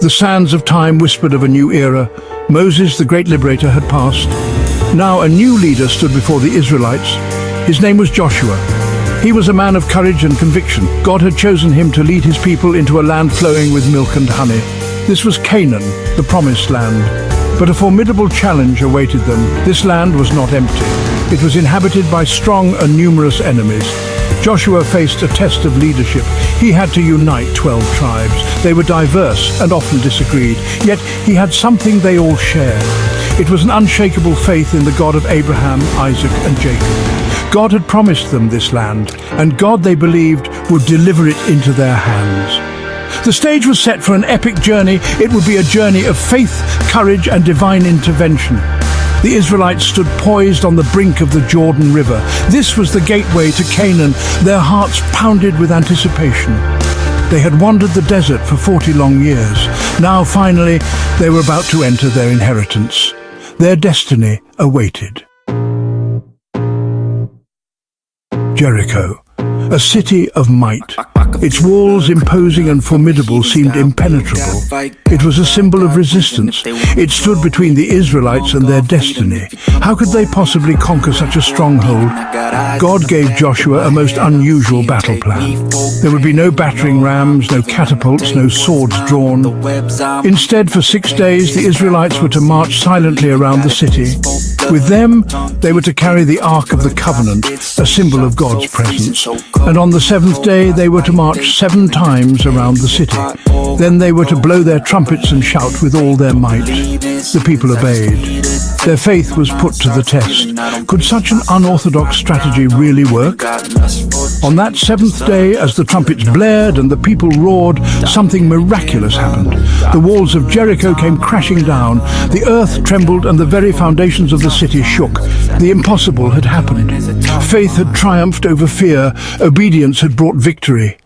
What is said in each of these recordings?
The sands of time whispered of a new era. Moses, the great liberator, had passed. Now a new leader stood before the Israelites. His name was Joshua. He was a man of courage and conviction. God had chosen him to lead his people into a land flowing with milk and honey. This was Canaan, the promised land. But a formidable challenge awaited them. This land was not empty. It was inhabited by strong and numerous enemies. Joshua faced a test of leadership. He had to unite 12 tribes. They were diverse and often disagreed, yet he had something they all shared. It was an unshakable faith in the God of Abraham, Isaac, and Jacob. God had promised them this land, and God, they believed, would deliver it into their hands. The stage was set for an epic journey. It would be a journey of faith, courage, and divine intervention. The Israelites stood poised on the brink of the Jordan River. This was the gateway to Canaan. Their hearts pounded with anticipation. They had wandered the desert for 40 long years. Now, finally, they were about to enter their inheritance. Their destiny awaited. Jericho, a city of might. Its walls, imposing and formidable, seemed impenetrable. It was a symbol of resistance. It stood between the Israelites and their destiny. How could they possibly conquer such a stronghold? God gave Joshua a most unusual battle plan. There would be no battering rams, no catapults, no swords drawn. Instead, for 6 days, the Israelites were to march silently around the city. With them, they were to carry the Ark of the Covenant, a symbol of God's presence. And on the 7th day, they were to march 7 times around the city. Then they were to blow their trumpets and shout with all their might. The people obeyed. Their faith was put to the test. Could such an unorthodox strategy really work? On that 7th day, as the trumpets blared and the people roared, something miraculous happened. The walls of Jericho came crashing down. The earth trembled and the very foundations of the city shook. The impossible had happened. Faith had triumphed over fear. Obedience had brought victory.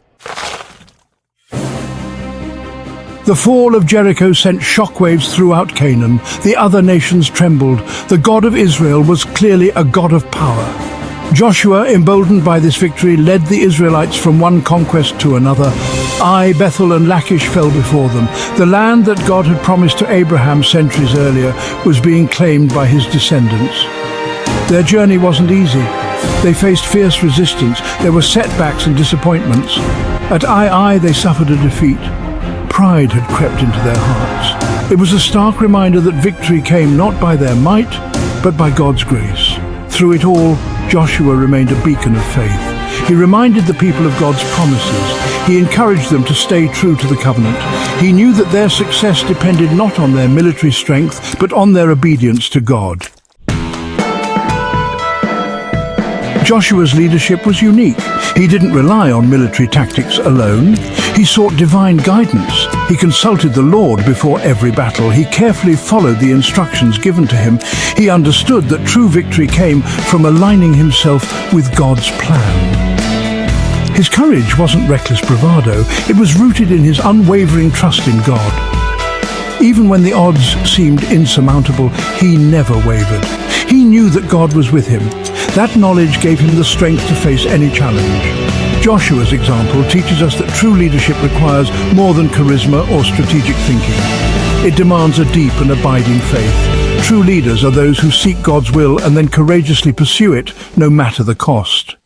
The fall of Jericho sent shockwaves throughout Canaan. The other nations trembled. The God of Israel was clearly a God of power. Joshua, emboldened by this victory, led the Israelites from one conquest to another. Ai, Bethel and Lachish fell before them. The land that God had promised to Abraham centuries earlier was being claimed by his descendants. Their journey wasn't easy. They faced fierce resistance. There were setbacks and disappointments. At Ai, they suffered a defeat. Pride had crept into their hearts. It was a stark reminder that victory came not by their might, but by God's grace. Through it all, Joshua remained a beacon of faith. He reminded the people of God's promises. He encouraged them to stay true to the covenant. He knew that their success depended not on their military strength, but on their obedience to God. Joshua's leadership was unique. He didn't rely on military tactics alone. He sought divine guidance. He consulted the Lord before every battle. He carefully followed the instructions given to him. He understood that true victory came from aligning himself with God's plan. His courage wasn't reckless bravado. It was rooted in his unwavering trust in God. Even when the odds seemed insurmountable, he never wavered. He knew that God was with him. That knowledge gave him the strength to face any challenge. Joshua's example teaches us that true leadership requires more than charisma or strategic thinking. It demands a deep and abiding faith. True leaders are those who seek God's will and then courageously pursue it, no matter the cost.